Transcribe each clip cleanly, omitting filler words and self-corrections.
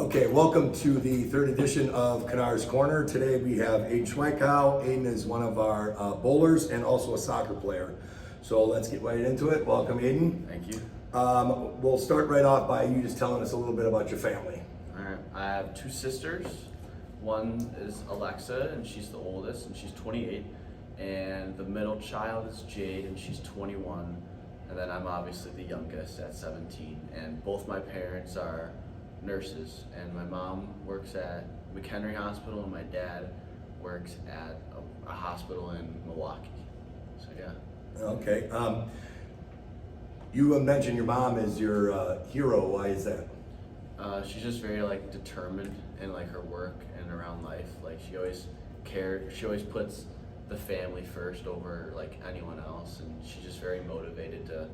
Okay, welcome to the third edition of Knar's Corner. Today we have Aiden Schweikow. Aiden is one of our bowlers and also a soccer player. So let's get right into it. Welcome, Aiden. Thank you. We'll start right off by you just telling us a little bit about your family. All right. I have two sisters. One is Alexa, and she's the oldest, and she's 28. And the middle child is Jade, and she's 21. And then I'm obviously the youngest at 17. And both my parents are nurses, and my mom works at McHenry Hospital, and my dad works at a hospital in Milwaukee. So yeah. Okay. You mentioned your mom is your hero. Why is that? She's just very determined in her work and around life. She always cared. She always puts the family first over anyone else, and she's just very motivated to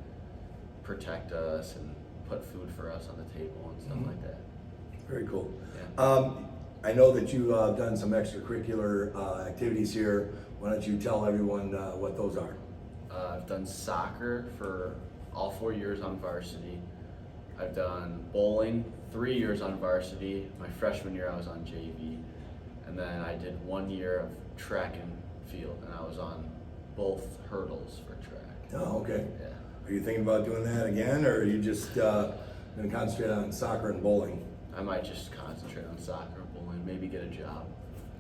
protect us and put food for us on the table and stuff like that. Very cool. Yeah. I know that you have done some extracurricular activities here. Why don't you tell everyone what those are? I've done soccer for all 4 years on varsity. I've done bowling 3 years on varsity. My freshman year I was on JV. And then I did 1 year of track and field, and I was on both hurdles for track. Oh, okay. Yeah. Are you thinking about doing that again, or are you just going to concentrate on soccer and bowling? I might just concentrate on soccer and bowling, maybe get a job.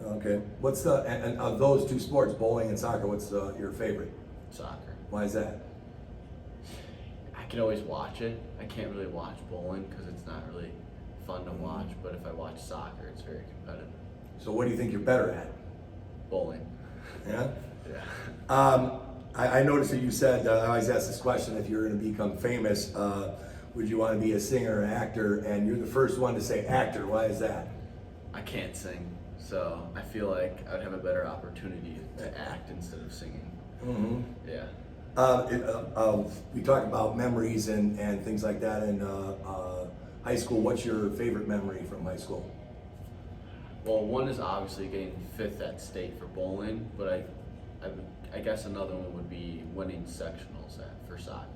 Okay. What's and of those two sports, bowling and soccer, what's your favorite? Soccer. Why is that? I can always watch it. I can't really watch bowling because it's not really fun to watch, but if I watch soccer, it's very competitive. So what do you think you're better at? Bowling. Yeah? Yeah. I noticed that you said, I always ask this question, if you're going to become famous, would you want to be a singer or an actor? And you're the first one to say actor. Why is that? I can't sing, so I feel like I'd have a better opportunity to act instead of singing. Mm-hmm. Yeah. We talk about memories and things like that in high school. What's your favorite memory from high school? Well, one is obviously getting 5th at state for bowling, but I guess another one would be winning sectionals for soccer.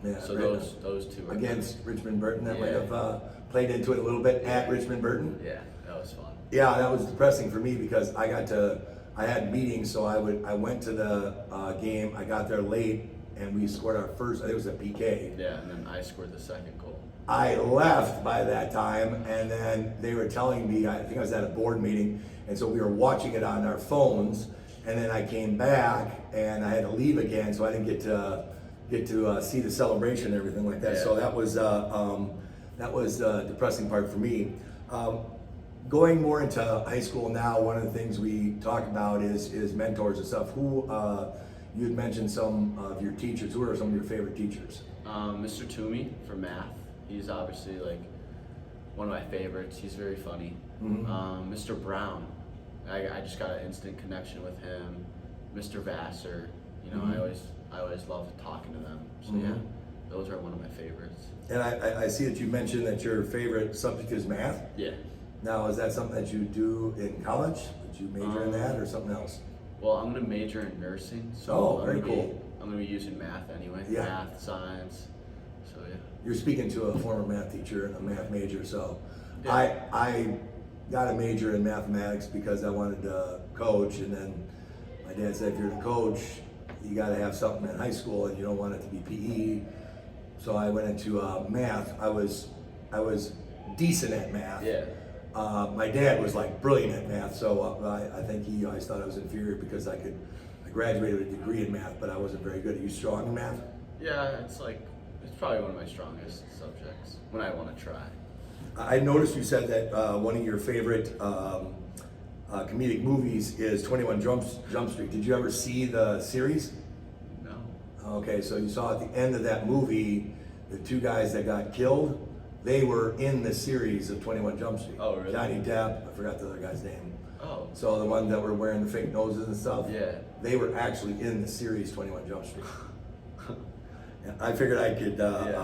Yeah, so right. those two are against Richmond Burton. That might Yeah. have played into it a little bit at Richmond Burton. Yeah, that was fun. Yeah, that was depressing for me because I had meetings, so I went to the game. I got there late, and we scored our first. I think it was a PK. Yeah, and then I scored the second goal. I left by that time, and then they were telling me, I think I was at a board meeting, and so we were watching it on our phones, and then I came back, and I had to leave again, so I didn't get to see the celebration and everything like that. Yeah. So that was the depressing part for me. Going more into high school now, one of the things we talk about is mentors and stuff. Who you had mentioned some of your teachers. Who are some of your favorite teachers? Mr. Toomey for math. He's obviously one of my favorites. He's very funny. Mm-hmm. Mr. Brown, I just got an instant connection with him. Mr. Vassar, Mm-hmm. I always love talking to them. So Mm-hmm. yeah, those are one of my favorites. And I see that you mentioned that your favorite subject is math. Yeah. Now, is that something that you do in college? Did you major in that or something else? Well, I'm gonna major in nursing, so Oh, very cool. I'm gonna be using math anyway. Yeah. Math, science. So yeah. You're speaking to a former math teacher and a math major, so Yeah. I got a major in mathematics because I wanted to coach, and then my dad said if you're the coach, you got to have something in high school, and you don't want it to be PE. So I went into math. I was decent at math. Yeah. My dad was brilliant at math, so I think he always thought I was inferior because I graduated with a degree in math, but I wasn't very good. Are you strong in math? Yeah, it's probably one of my strongest subjects when I want to try. I noticed you said that one of your favorite comedic movies is 21 Jump Street. Did you ever see the series? No. Okay, so you saw at the end of that movie, the two guys that got killed, they were in the series of 21 Jump Street. Oh, really? Johnny Depp, I forgot the other guy's name. Oh. So the ones that were wearing the fake noses and stuff, Yeah. they were actually in the series 21 Jump Street. And I figured I could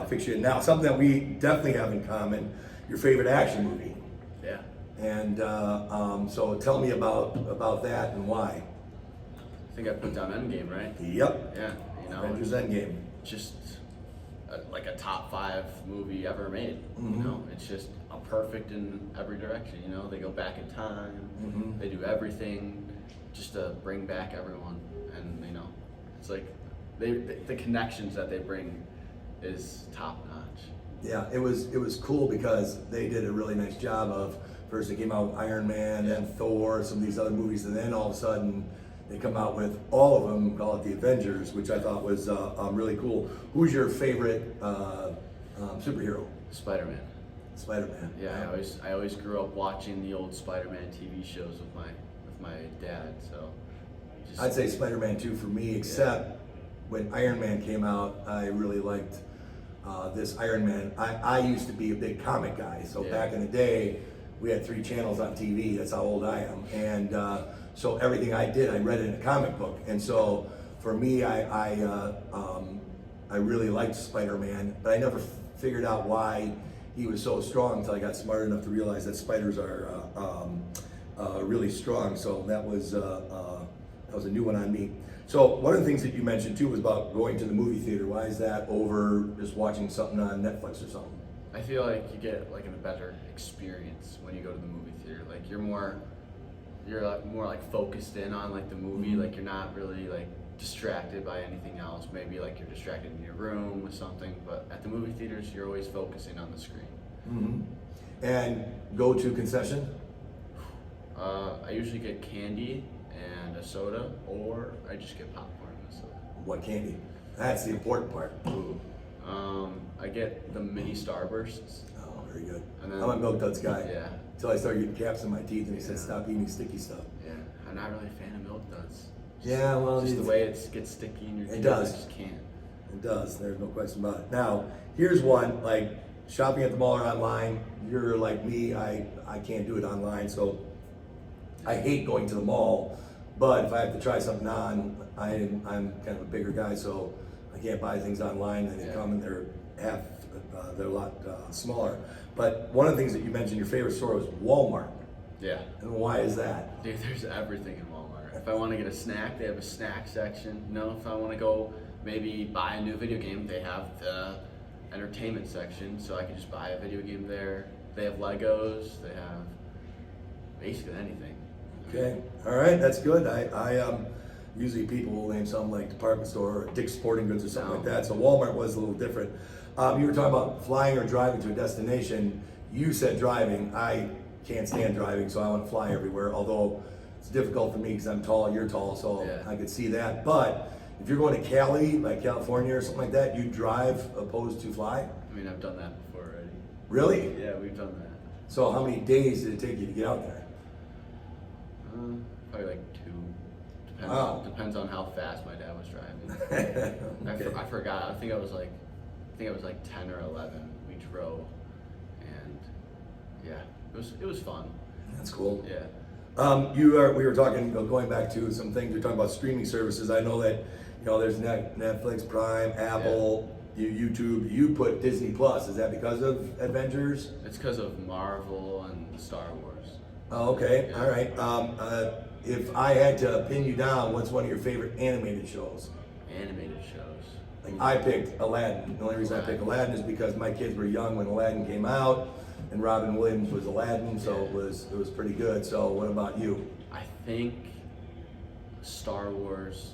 fix you in. Now, something that we definitely have in common, your favorite action movie. Yeah. And so tell me about that and why. I think I put down Endgame, right? Yep. Yeah. Avengers Endgame. Just like a top 5 movie ever made. Mhm. You know, it's just a perfect in every direction. You know, they go back in time, Mhm. they do everything just to bring back everyone, and you know, it's like the connections that they bring is top notch. Yeah, it was cool because they did a really nice job of, first they came out with Iron Man, then Thor, some of these other movies, and then all of a sudden they come out with all of them, call it the Avengers, which I thought was really cool. Who's your favorite superhero? Spider-Man. Spider-Man. Yeah, I always grew up watching the old Spider-Man TV shows with my dad. So I'd say Spider-Man 2 for me, except when Iron Man came out, I really liked this Iron Man. I used to be a big comic guy, so back in the day, we had 3 channels on TV. That's how old I am, and so everything I did, I read in a comic book. And so for me, I really liked Spider-Man, but I never figured out why he was so strong until I got smart enough to realize that spiders are really strong. So that was a new one on me. So one of the things that you mentioned too was about going to the movie theater. Why is that over just watching something on Netflix or something? I feel like you get like a better experience when you go to the movie theater. Like you're more like focused in on like the movie. Mm-hmm. Like you're not really like distracted by anything else. Maybe like you're distracted in your room with something, but at the movie theaters you're always focusing on the screen. Mm-hmm. And go to concession? I usually get candy and a soda, or I just get popcorn and a soda. What candy? That's the important part. Ooh. I get the mini Starbursts. Oh, very good. And then, I'm a Milk Duds guy. Yeah. Until I started getting caps in my teeth and he said, stop eating sticky stuff. Yeah. I'm not really a fan of Milk Duds. Yeah, well, Just the way it gets sticky in your teeth. It does. I just can't. It does. There's no question about it. Now, here's one, like shopping at the mall or online. You're like me, I can't do it online, so I hate going to the mall. But if I have to try something on, I'm kind of a bigger guy, so I can't buy things online, and they come and they're a lot smaller. But one of the things that you mentioned, your favorite store was Walmart. Yeah. And why is that? Dude, there's everything in Walmart. If I want to get a snack, they have a snack section. You know, if I want to go maybe buy a new video game, they have the entertainment section, so I can just buy a video game there. They have Legos. They have basically anything. Okay, all right, that's good. I usually people will name something like department store or Dick's Sporting Goods or something like that. So Walmart was a little different. You were talking about flying or driving to a destination. You said driving. I can't stand driving, so I want to fly everywhere. Although it's difficult for me because I'm tall, you're tall, so I could see that. But if you're going to Cali, like California or something like that, you drive opposed to fly? I mean, I've done that before already. Really? Yeah, we've done that. So how many days did it take you to get out there? Probably like 2. Depends on how fast my dad was driving. Okay. I forgot. I think it was like 10 or 11. We drove, and yeah, it was fun. That's cool. Yeah. We were talking, going back to some things, you're talking about streaming services. I know that, there's Netflix, Prime, Apple, YouTube. You put Disney Plus. Is that because of Avengers? It's because of Marvel and Star Wars. Oh, okay. Yeah. All right. If I had to pin you down, what's one of your favorite animated shows? Animated shows. Like I picked Aladdin. The only reason I picked Aladdin is because my kids were young when Aladdin came out, and Robin Williams was Aladdin, so it was pretty good. So what about you? I think Star Wars,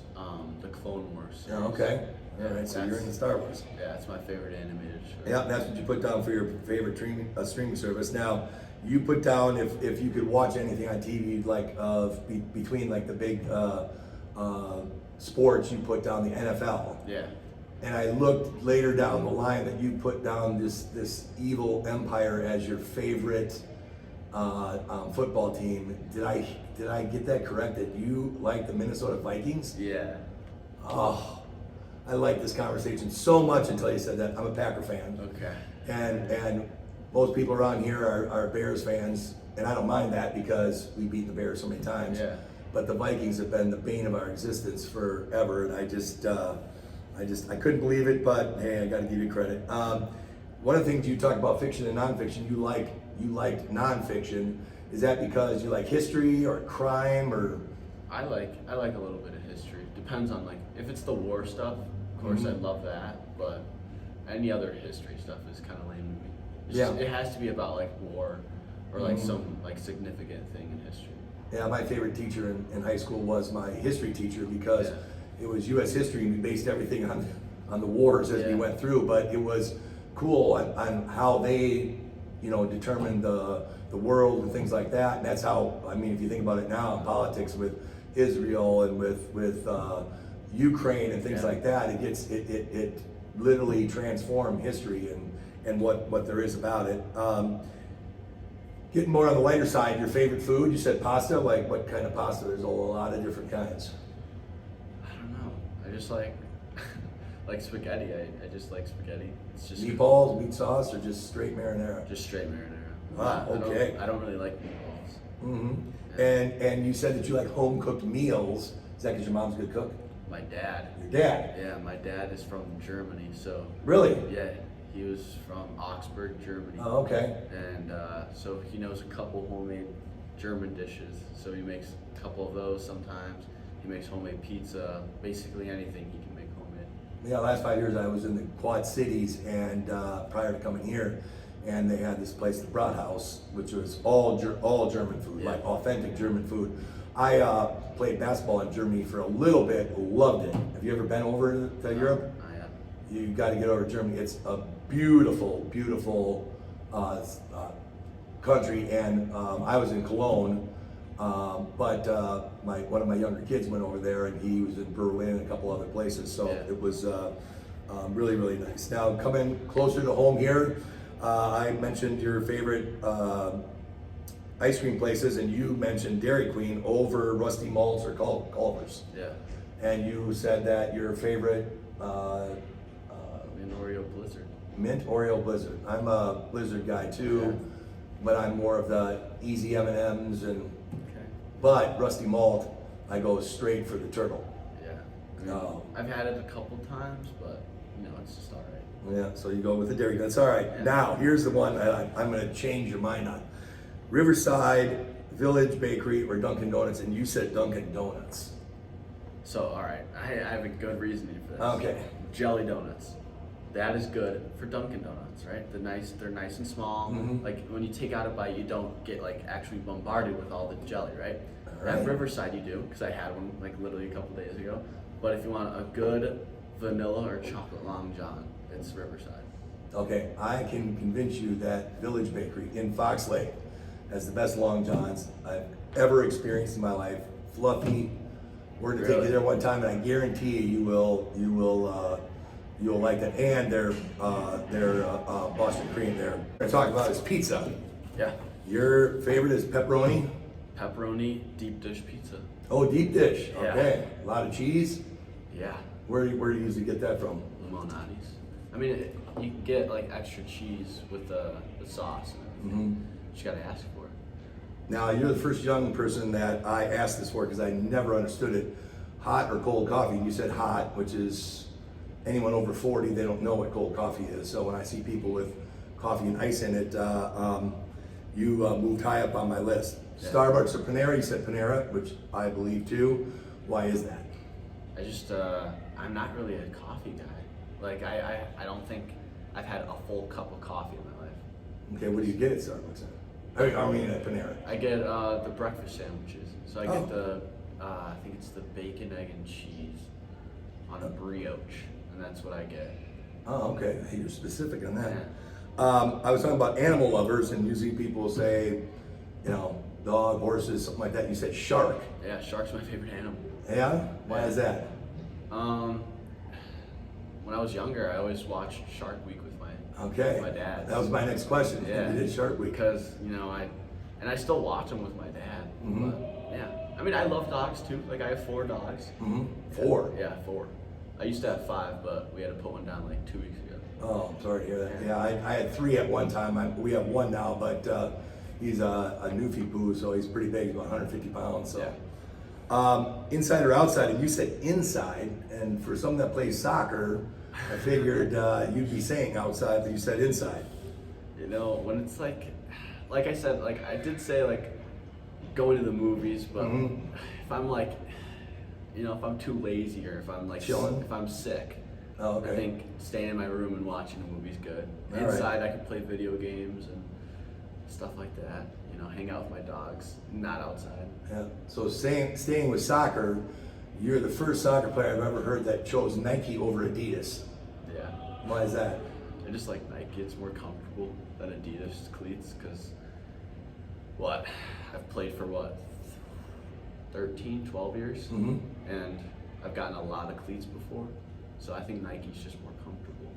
the Clone Wars. Yeah, okay. All right, so you're into Star Wars. Yeah, that's my favorite animated show. Yeah, that's what you put down for your favorite streaming service. Now, you put down if you could watch anything on TV, like between like the big sports, you put down the NFL. Yeah. And I looked later down the line that you put down this evil empire as your favorite football team. Did I get that correct? That you like the Minnesota Vikings? Yeah. Oh, I like this conversation so much until you said that. I'm a Packer fan. Okay. And most people around here are Bears fans, and I don't mind that because we beat the Bears so many times. Yeah. But the Vikings have been the bane of our existence forever, and I couldn't believe it. But hey, I got to give you credit. One of the things you talk about fiction and nonfiction, you liked nonfiction. Is that because you like history or crime or? I like a little bit of history. Depends on like if it's the war stuff. Of course, I love that. But any other history stuff is kind of lame to me. Yeah. It has to be about like war or like some like significant thing in history. Yeah, my favorite teacher in high school was my history teacher because it was U.S. history and we based everything on the wars as we went through. But it was cool on how they, determined the world and things like that. And that's how, I mean, if you think about it now in politics with Israel and with Ukraine and things like that, it literally transformed history and what there is about it. Getting more on the lighter side, your favorite food, you said pasta, like what kind of pasta? There's a lot of different kinds. I don't know. I just like like spaghetti. I just like spaghetti. It's just Meatballs, meat sauce, or just straight marinara? just straight marinara. Ah, okay. I don't really like meatballs. Mm-hmm. And you said that you like home cooked meals. Is that because your mom's a good cook? My dad. Your dad? Yeah, my dad is from Germany, so. Really? Yeah, he was from Augsburg, Germany. Oh, okay. And so he knows a couple homemade German dishes. So he makes a couple of those sometimes. He makes homemade pizza, basically anything he can make homemade. Yeah, last 5 years I was in the Quad Cities and prior to coming here, and they had this place, the Brat House, which was all German food, like authentic German food. I played basketball in Germany for a little bit, loved it. Have you ever been over to Europe? I have. You got to get over to Germany. It's a beautiful, beautiful country, and I was in Cologne, but one of my younger kids went over there, and he was in Berlin and a couple other places, so it was really, really nice. Now, coming closer to home here, I mentioned your favorite ice cream places, and you mentioned Dairy Queen over Rusty Maltz or Culver's. Yeah. And you said that your favorite Mint Oreo Blizzard. Mint Oreo Blizzard. I'm a Blizzard guy too, but I'm more of the easy M&Ms but Rusty Malt, I go straight for the turtle. Yeah. I mean, I've had it a couple times, but it's just all right. Yeah, so you go with the Dairy Queen. That's all right. Yeah. Now, here's the one that I'm going to change your mind on. Riverside, Village Bakery, or Dunkin' Donuts, and you said Dunkin' Donuts. So, all right, I have a good reasoning for this. Okay. Jelly donuts. That is good for Dunkin' Donuts, right? They're nice and small. Mm-hmm. Like when you take out a bite, you don't get like actually bombarded with all the jelly, right? All right. At Riverside you do, because I had one like literally a couple days ago. But if you want a good vanilla or chocolate Long John, it's Riverside. Okay, I can convince you that Village Bakery in Fox Lake has the best Long Johns I've ever experienced in my life. Fluffy. We're gonna take you there one time, and I guarantee you will like that. And their Boston cream there. What I talk about is pizza. Yeah. Your favorite is pepperoni? Pepperoni deep dish pizza. Oh, deep dish. Yeah. Okay. A lot of cheese. Yeah. Where do you usually get that from? Limonati's. I mean, you can get like extra cheese with the sauce and everything. Mm-hmm. You just gotta ask for it. Now, you're the first young person that I asked this for because I never understood it. Hot or cold coffee? You said hot, which is anyone over 40, they don't know what cold coffee is. So when I see people with coffee and ice in it, you moved high up on my list. Yeah. Starbucks or Panera? You said Panera, which I believe too. Why is that? I just, I'm not really a coffee guy. Like, I don't think I've had a full cup of coffee in my life. Okay, what do you get at Starbucks then? I mean at Panera. I get the breakfast sandwiches. So I get the, I think it's the bacon, egg, and cheese on a brioche, and that's what I get. Oh, okay. Hey, you're specific on that. Yeah. I was talking about animal lovers, and usually people say, dog, horses, something like that. You said shark. Yeah, shark's my favorite animal. Yeah? Why is that? When I was younger, I always watched Shark Week with my dad. That was my next question. Yeah. You did Shark Week. Because, I still watch them with my dad. Mm-hmm. But, yeah. I mean, I love dogs too. Like, I have 4 dogs. Mm-hmm. 4? Yeah, 4. I used to have 5, but we had to put one down like 2 weeks ago. Oh, I'm sorry to hear that. Yeah, I had 3 at one time. We have 1 now, but he's a Newfie poo, so he's pretty big. He's about 150 pounds. So. Yeah. Inside or outside? And you said inside, and for someone that plays soccer, I figured you'd be saying outside, but you said inside. When it's like I said, like I did say like going to the movies, but if I'm like, if I'm too lazy or if I'm like chilling, if I'm sick, Oh, okay. I think staying in my room and watching a movie's good. All right. Inside, I could play video games and stuff like that. You know, hang out with my dogs. Not outside. Yeah. So staying with soccer, you're the first soccer player I've ever heard that chose Nike over Adidas. Yeah. Why is that? I just like Nike. It's more comfortable than Adidas cleats because I've played for 13, 12 years, Mm-hmm. and I've gotten a lot of cleats before, so I think Nike's just more comfortable.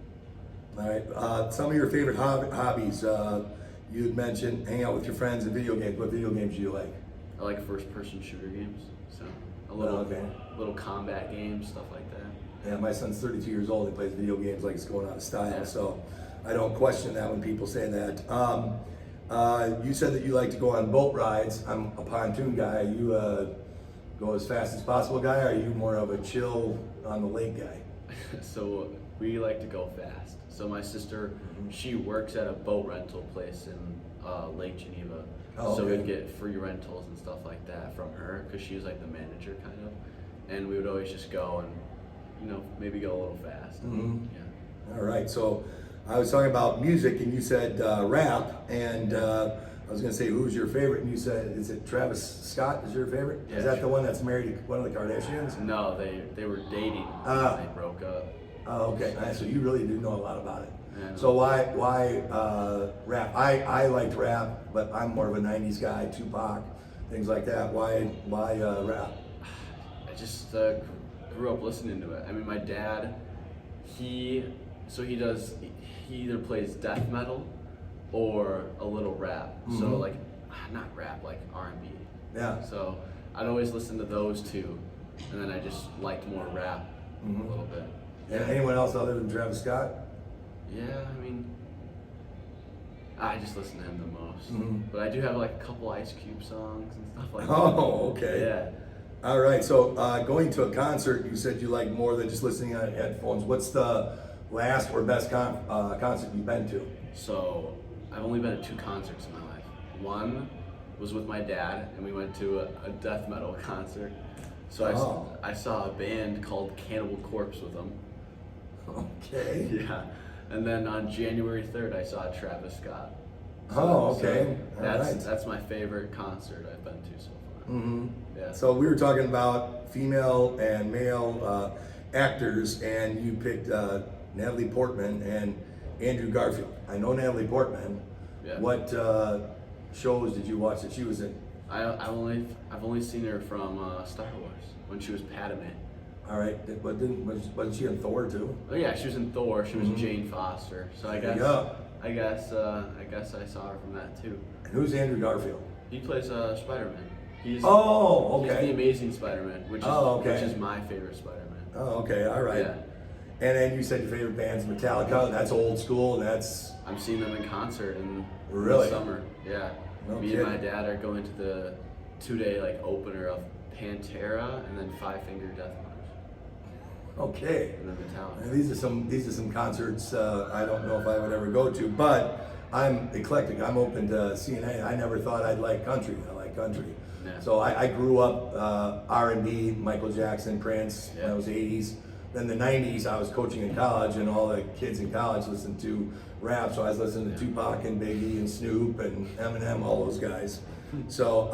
All right. Some of your favorite hobbies. You had mentioned hang out with your friends and video games. What video games do you like? I like first-person shooter games, so Okay. little combat games, stuff like that. Yeah, my son's 32 years old. He plays video games like it's going out of style. Yeah. So I don't question that when people say that. You said that you like to go on boat rides. I'm a pontoon guy. You go as fast as possible guy, or are you more of a chill on the lake guy? So we like to go fast. So my sister, she works at a boat rental place in Lake Geneva. Oh, so okay. we'd get free rentals and stuff like that from her because she was like the manager kind of. And we would always just go and, you know, maybe go a little fast. Mhm. Yeah. All right, so I was talking about music, and you said rap, and I was going to say, who's your favorite? And you said, is it Travis Scott is your favorite? Yeah. Is that the one that's married to one of the Kardashians? No, they were dating. Ah. They broke up. Oh, okay. All right, so you really do know a lot about it. Yeah. So why rap? I liked rap, but I'm more of a '90s guy, Tupac, things like that. Why rap? I just grew up listening to it. I mean, my dad, he either plays death metal or a little rap. So Mhm. like, not rap, like R&B. Yeah. So I'd always listen to those two, and then I just liked more rap Mhm. a little bit. And anyone else other than Travis Scott? Yeah, I mean, I just listen to him the most. Mhm. But I do have like a couple Ice Cube songs and stuff like that. Oh, okay. Yeah. All right, so going to a concert, you said you like more than just listening on headphones. What's the last or best concert you've been to? So I've only been to 2 concerts in my life. One was with my dad, and we went to a death metal concert. So I saw a band called Cannibal Corpse with them. Okay. Yeah. And then on January 3rd, I saw Travis Scott. Oh, okay. All right. That's my favorite concert I've been to so far. Mm-hmm. Yeah. So we were talking about female and male actors, and you picked Natalie Portman and Andrew Garfield. I know Natalie Portman. Yeah. What shows did you watch that she was in? I've only seen her from Star Wars when she was Padme. All right, but wasn't she in Thor too? Oh yeah, she was in Thor. She was Mhm. Jane Foster. So I There guess you go. I guess I saw her from that too. And who's Andrew Garfield? He plays Spider-Man. He's Oh, He's the okay. Amazing Spider-Man, which is my favorite Spider-Man. Oh, okay. All right. Yeah. And then you said your favorite band's Metallica. That's old school. And that's I'm seeing them in concert in Really? the summer. Yeah. No Me kidding. and my dad are going to the 2-day like opener of Pantera and then Five Finger Death Punch okay. and then Metallica. And these are some concerts I don't know if I would ever go to, but I'm eclectic. I'm open to seeing anything. I never thought I'd like country. I like country. Yeah. So I grew up R&B, Michael Jackson, Prince. Yeah. That was the 80s. Then the 90s, I was coaching in college, and all the kids in college listened to rap. So I was listening to Tupac and Biggie and Snoop and Eminem, all those guys. So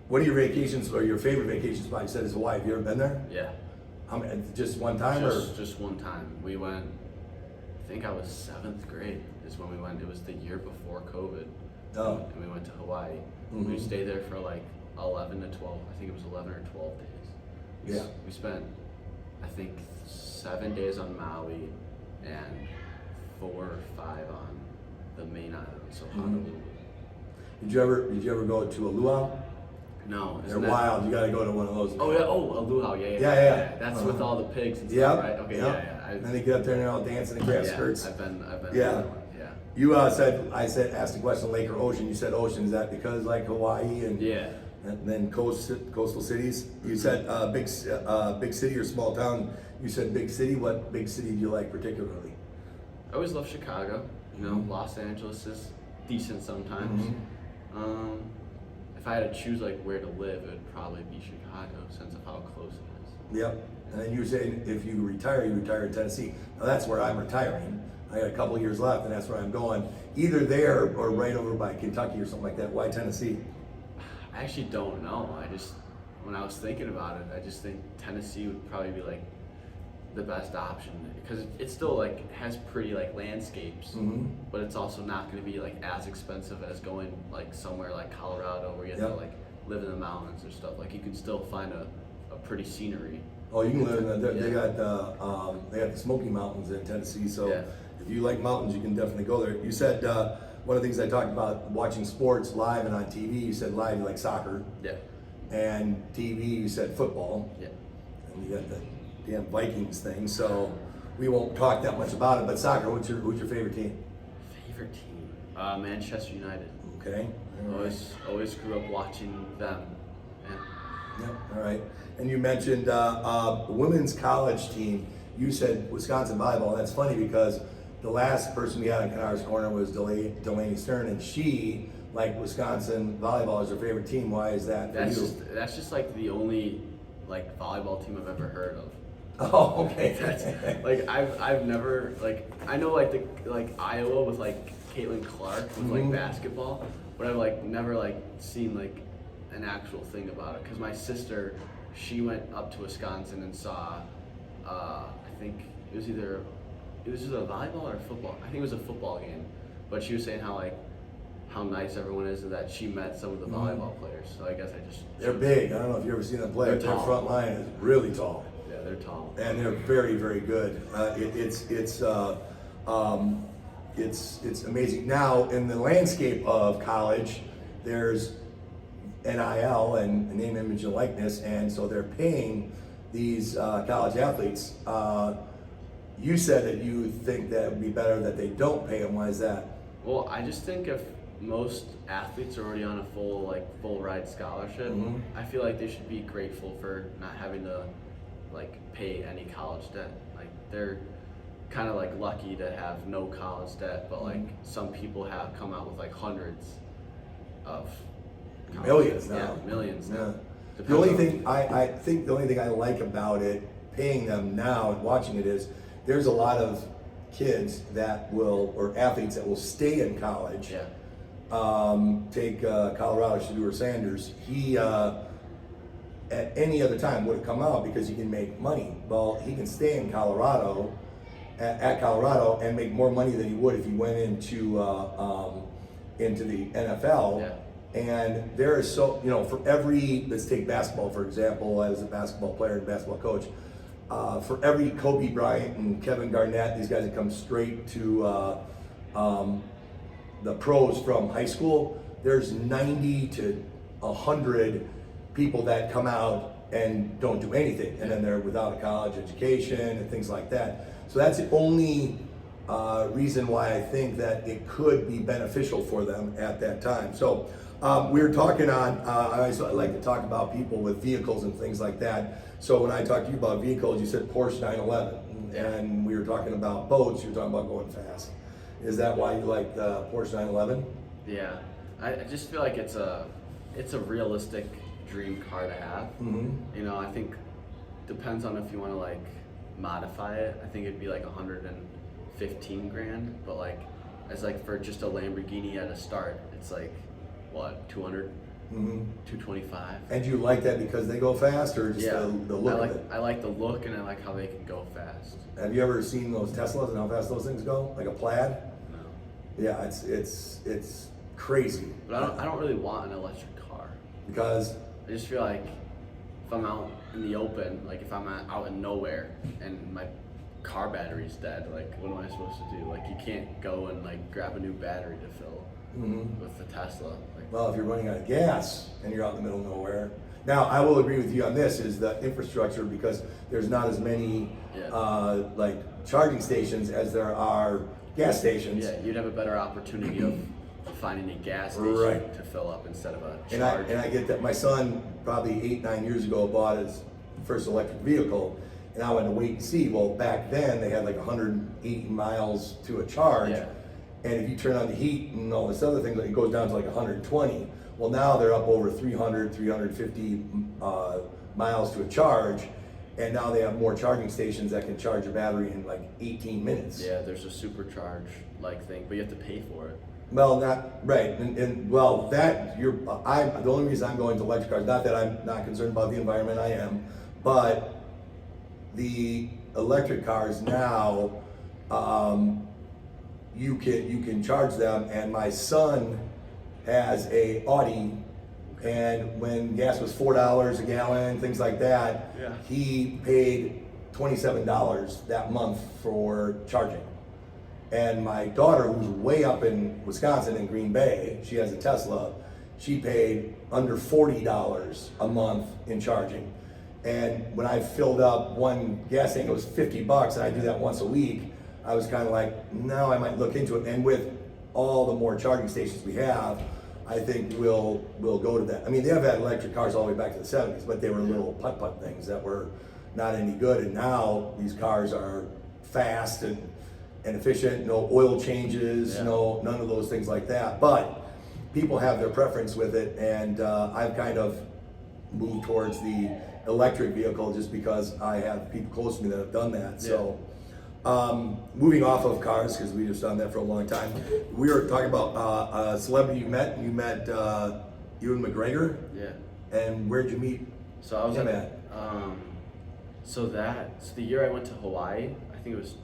what are your vacations or your favorite vacation spot? You said is Hawaii. Have you ever been there? Yeah. Just one time, or Just one time. We went, I think I was 7th grade is when we went. It was the year before COVID. Oh. And we went to Hawaii. Mhm. We stayed there for like 11 to 12. I think it was 11 or 12 days. Yeah. We spent, I think, 7 days on Maui and 4 or 5 on the main island, so Honolulu. Did you ever go to a luau? No, They're isn't that- wild. You got to go to one of those. Oh yeah, a luau, yeah. Yeah. That's Uh-huh. with all the pigs and stuff, Yep. right? Okay, yep. yeah. And then they get up there and they're all dancing in grass Yeah, skirts. I've been Yeah. to that one, yeah. You asked the question, lake or ocean. You said ocean. Is that because like Hawaii and Yeah. and then coastal cities? You said big city or small town. You said big city. What big city do you like particularly? I always love Chicago. You know, Mhm. Los Angeles is decent sometimes. Mhm. If I had to choose like where to live, it would probably be Chicago, since of how close it is. Yep. And then you were saying if you retire in Tennessee. Now that's where I'm retiring. I got a couple of years left, and that's where I'm going. Either there or right over by Kentucky or something like that. Why Tennessee? I actually don't know. When I was thinking about it, I just think Tennessee would probably be like the best option because it still like has pretty like landscapes, Mm-hmm. but it's also not going to be like as expensive as going like somewhere like Colorado where you have Yep. to like live in the mountains or stuff. Like you can still find a pretty scenery. Oh, you can live in the, they Yeah. got the Smoky Mountains in Tennessee. So Yeah. if you like mountains, you can definitely go there. You said one of the things I talked about watching sports live and on TV. You said live, you like soccer, Yeah, and TV, you said football. yeah. And you got the damn Vikings thing. So we won't talk that much about it. But soccer, who's your favorite team? Favorite team? Manchester United. Okay. All right. Always grew up watching them. Yeah. Yep. All right. And you mentioned the women's college team. You said Wisconsin volleyball. That's funny because the last person we had on Knar's Corner was Delaney Stern, and she liked Wisconsin volleyball as her favorite team. Why is that for you? That's just like the only like volleyball team I've ever heard of. Oh, okay. That's like I've never like I know like the like Iowa with like Caitlin Clark with like Mhm. basketball, but I've like never like seen like an actual thing about it because my sister she went up to Wisconsin and saw I think it was either a volleyball or a football. I think it was a football game, but she was saying how nice everyone is and that she met some of the volleyball players. So I guess They're big. I don't know if you've ever seen them play. They're Their tall. front line is really tall. Yeah, they're tall. And they're very, very good. It's amazing. Now, in the landscape of college, there's NIL and name, image, and likeness, and so they're paying these college athletes. You said that you think that it would be better that they don't pay them. Why is that? Well, I just think if most athletes are already on a full ride scholarship, Mhm. I feel like they should be grateful for not having to like pay any college debt. Like they're kind of like lucky to have no college debt, but like some people have come out with like hundreds of college Millions debt. now. Yeah, millions Yeah. now. The only Depends thing I think the only thing I like about it, paying them now and watching it is there's a lot of kids that will or athletes that will stay in college. Yeah. Take Colorado, Shedeur Sanders. He at any other time would have come out because he can make money. Well, he can stay in Colorado at Colorado and make more money than he would if he went into the NFL. Yeah. And there is so, for every, let's take basketball for example, as a basketball player and basketball coach, for every Kobe Bryant and Kevin Garnett, these guys that come straight to the pros from high school, there's 90 to 100 people that come out and don't do anything, and then they're without a college education and things like that. So that's the only reason why I think that it could be beneficial for them at that time. So we were talking on, I always like to talk about people with vehicles and things like that. So when I talked to you about vehicles, you said Porsche 911, Yeah. and we were talking about boats, you were talking about going fast. Is that why you like the Porsche 911? Yeah, I just feel like it's a realistic dream car to have. Mm-hmm. I think depends on if you want to like modify it. I think it'd be like 115 grand, but like as like for just a Lamborghini at a start, it's like what 200, Mm-hmm. 225. And you like that because they go fast, or just Yeah, the look of it? I like the look and I like how they can go fast. Have you ever seen those Teslas and how fast those things go? Like a Plaid? No. Yeah, it's crazy. But I don't really want an electric car. Because I just feel like if I'm out in the open, like if I'm out in nowhere and my car battery's dead, like what am I supposed to do? Like you can't go and like grab a new battery to fill with the Tesla. Like, well, if you're running out of gas and you're out in the middle of nowhere. Now, I will agree with you on this, is the infrastructure, because there's not as many Yeah. like charging stations as there are gas stations. yeah, you'd have a better opportunity of finding a gas station Right. to fill up instead of a And charge. I get that. My son, probably 8-9 years ago, bought his first electric vehicle, and I went to wait and see. Well, back then they had like 180 miles to a charge, Yeah. and if you turn on the heat and all this other thing, it goes down to like 120. Well, now they're up over 300, 350 miles to a charge, And now they have more charging stations that can charge your battery in like 18 minutes. Yeah, there's a supercharge like thing, but you have to pay for it. Well, not right, and well, that the only reason I'm going to electric cars, not that I'm not concerned about the environment, I am, but the electric cars now, you can charge them, and my son has a Audi, and when gas was $4 a gallon, things like that, Yeah. he paid $27 that month for charging. And my daughter, who's way up in Wisconsin in Green Bay, she has a Tesla, she paid under $40 a month in charging. And when I filled up one gas tank, it was $50, and I do that once a week. I was kind of like, now I might look into it. And with all the more charging stations we have, I think we'll go to that. I mean, they have had electric cars all the way back to the 70s, but they were little putt-putt things that were not any good. And now these cars are fast and efficient, no oil changes, no none of those things like that. But people have their preference with it, and I've kind of moved towards the electric vehicle just because I have people close to me that have done that. So moving off of cars, because we've just done that for a long time, we were talking about a celebrity you met. You met Ewan McGregor. Yeah. And where'd you meet So I was him at, at? so the year I went to Hawaii, I think it was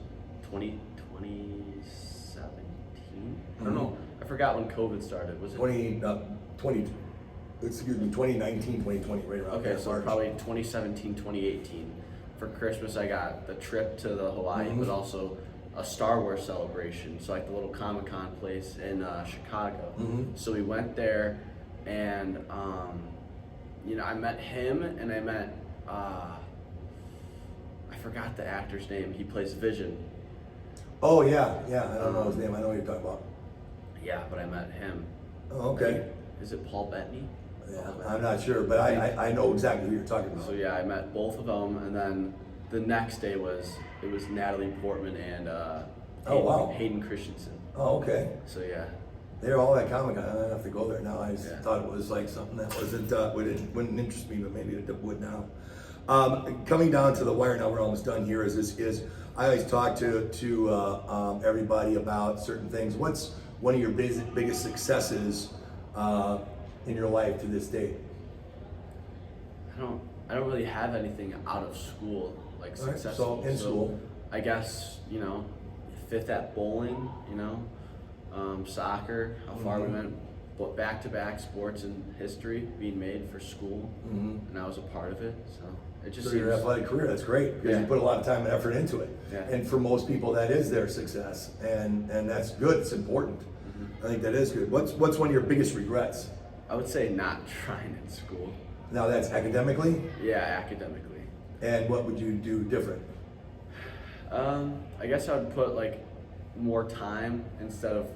2017. I don't know. I forgot when COVID started. Was it 2019, 2020, right around there. Okay, so March. probably 2017, 2018. For Christmas, I got the trip to the Hawaii, but also a Star Wars celebration. So like the little Comic-Con place in Chicago. So we went there, and you know, I met him, and I met I forgot the actor's name. He plays Vision. Oh yeah. I don't know his name. I know what you're talking about. Yeah, but I met him. Oh, okay. Is it Paul Bettany? Yeah, I'm not sure, but I know exactly who you're talking about. So yeah, I met both of them, and then the next day was Natalie Portman and Hayden Christensen. Oh, okay. So yeah. They're all at Comic-Con. I don't have to go there now. I just Yeah. thought it was like something that wouldn't interest me, but maybe it would now. Coming down to the wire now, we're almost done here. Is I always talk to everybody about certain things. What's one of your biggest successes in your life to this date? I don't really have anything out of school like All right, successful. so in school. I guess, you know, fifth at bowling, you know, soccer, how far we went, but back-to-back sports and history being made for school, and I was a part of it. So it just So your athletic career, that's great, because you put a lot of time and effort into it. Yeah. And for most people, that is their success, and that's good. It's important. I think that is good. What's one of your biggest regrets? I would say not trying in school. Now that's academically, Yeah, academically. and what would you do different? I guess I would put like more time instead of,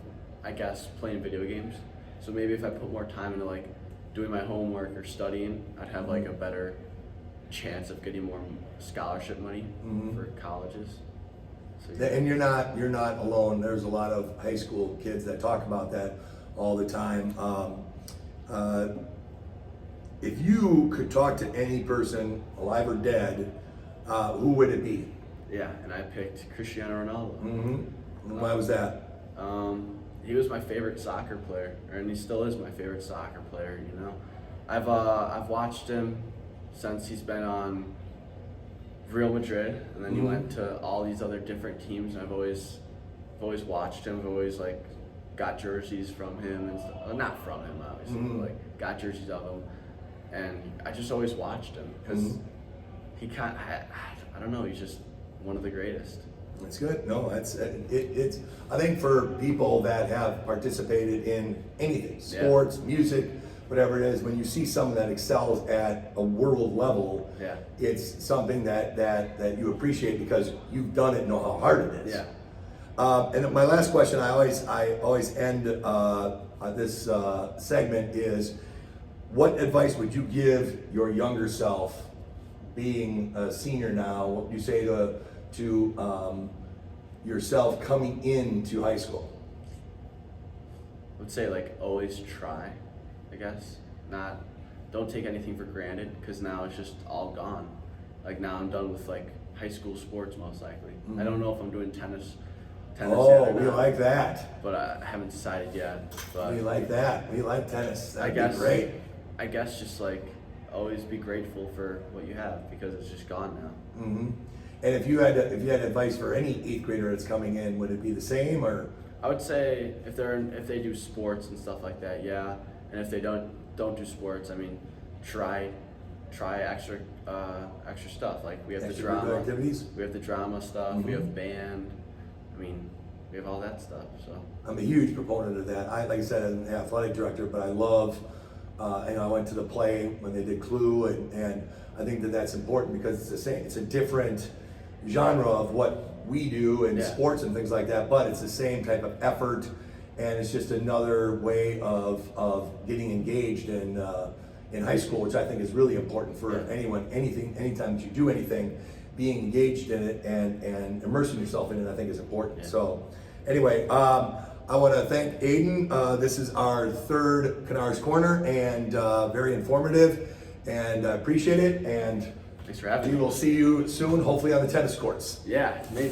I guess, playing video games. So maybe if I put more time into like doing my homework or studying, I'd have like a better chance of getting more scholarship money for colleges. So, yeah. And you're not alone. There's a lot of high school kids that talk about that all the time. If you could talk to any person, alive or dead, who would it be? Yeah, and I picked Cristiano Ronaldo. And why was that? He was my favorite soccer player, and he still is my favorite soccer player. You know, I've watched him since he's been on Real Madrid, and then he went to all these other different teams. And I've always watched him. I've always like got jerseys from him and stuff. Well, not from him, obviously, but like got jerseys of him, and I just always watched him because he I don't know, he's just one of the greatest. That's good. No, it's I think for people that have participated in anything, sports, music, whatever it is, when you see someone that excels at a world level, it's something that you appreciate because you've done it and know how hard it is. Yeah. And my last question, I always end this segment is, what advice would you give your younger self, being a senior now? What would you say to yourself coming into high school? I would say like always try, I guess. Don't take anything for granted because now it's just all gone. Like now I'm done with like high school sports most likely. Mm-hmm. I don't know if I'm doing tennis Oh, yet or we not, like that. but I haven't decided yet. But We like that. We like tennis. I That'd guess be great. I guess just like always be grateful for what you have because it's just gone now. Mm-hmm. And if you had advice for any 8th grader that's coming in, would it be the same or? I would say if they do sports and stuff like that, yeah. And if they don't do sports, I mean, try extra stuff. Like we have the Extracurricular drama activities? we have the drama stuff, Mm-hmm. we have band. I mean, we have all that stuff. So I'm a huge proponent of that. Like I said, I'm an athletic director, but I love, I went to the play when they did Clue, and I think that that's important because it's the same. It's a different genre of what we do in Yeah. sports and things like that, but it's the same type of effort, and it's just another way of getting engaged in high school, which I think is really important for Yeah. anyone. Anytime that you do anything, being engaged in it and immersing yourself in it, I think is important. Yeah. So, anyway, I want to thank Aiden. This is our 3rd Knar's Corner, and very informative, and I appreciate it. And thanks for having we me. will see you soon, hopefully on the tennis courts. Yeah, maybe.